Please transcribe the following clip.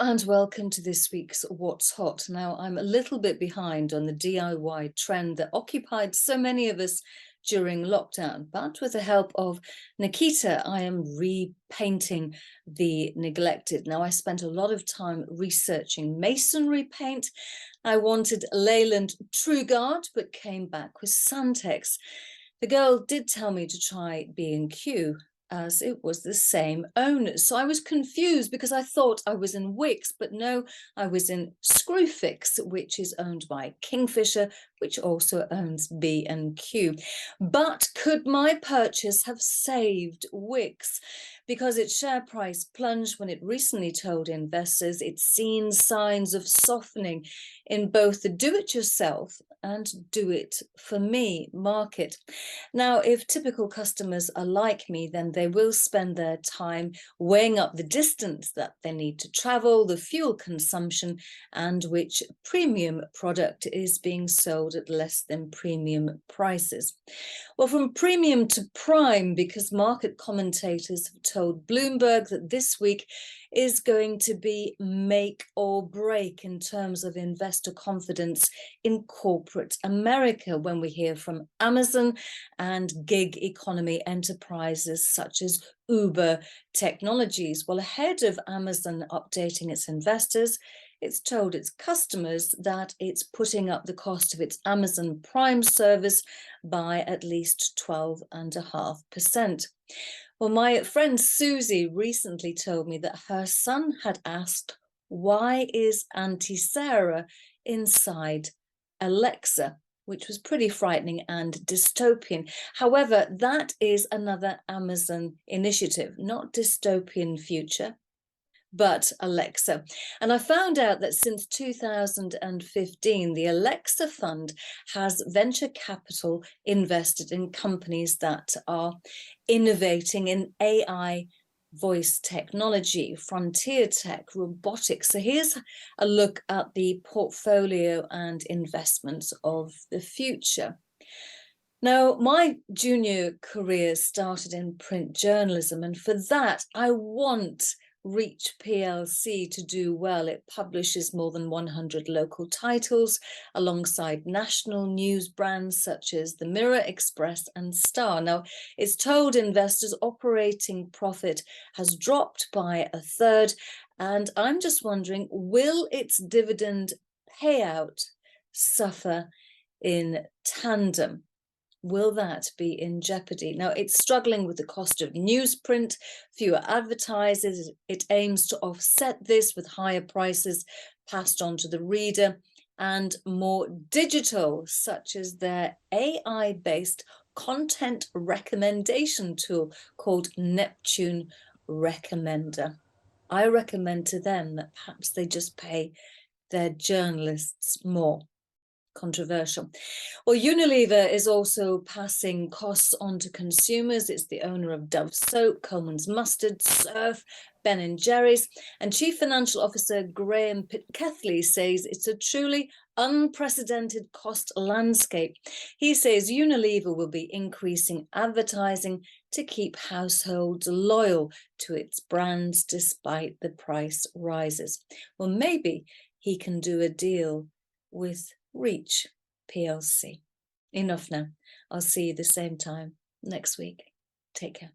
and welcome to this week's What's Hot. Now, I'm a little bit behind on the DIY trend that occupied so many of us during lockdown, but with the help of Nikita, I am repainting the neglected. Now, I spent a lot of time researching masonry paint. I wanted Leyland TrueGuard, but came back with Suntex. The girl did tell me to try B&Q, as it was the same owners. So I was confused because I thought I was in Wickes, but no, I was in Screwfix, which is owned by Kingfisher, which also owns B&Q. But could my purchase have saved Wickes? Because its share price plunged when it recently told investors it's seen signs of softening in both the do-it-yourself and do-it-for-me market. Now, if typical customers are like me, then they will spend their time weighing up the distance that they need to travel, the fuel consumption, and which premium product is being sold at less than premium prices. Well, from premium to prime, because market commentators have told Bloomberg that this week is going to be make or break in terms of investor confidence in corporate America when we hear from Amazon and gig economy enterprises such as Uber Technologies. Well, ahead of Amazon updating its investors, it's told its customers that it's putting up the cost of its Amazon Prime service by at least 12.5%. Well, my friend Susie recently told me that her son had asked, why is Auntie Sarah inside Alexa? Which was pretty frightening and dystopian. However, that is another Amazon initiative, not dystopian future, but Alexa. And I found out that since 2015, the Alexa Fund has venture capital invested in companies that are innovating in AI voice technology, frontier tech, robotics. So here's a look at the portfolio and investments of the future. Now, my junior career started in print journalism, and for that, I want Reach PLC to do well. It publishes more than 100 local titles alongside national news brands such as The Mirror, Express and Star. Now, it's told investors operating profit has dropped by a third, and I'm just wondering, will its dividend payout suffer in tandem? Will that be in jeopardy? Now, it's struggling with the cost of newsprint, fewer advertisers. It aims to offset this with higher prices passed on to the reader and more digital, such as their AI-based content recommendation tool called Neptune Recommender. I recommend to them that perhaps they just pay their journalists more. Controversial. Well, Unilever is also passing costs on to consumers. It's the owner of Dove Soap, Coleman's Mustard, Surf, Ben & Jerry's, and Chief Financial Officer Graham Pitcairn says it's a truly unprecedented cost landscape. He says Unilever will be increasing advertising to keep households loyal to its brands despite the price rises. Well, maybe he can do a deal with Reach PLC. Enough now. I'll see you the same time next week. Take care.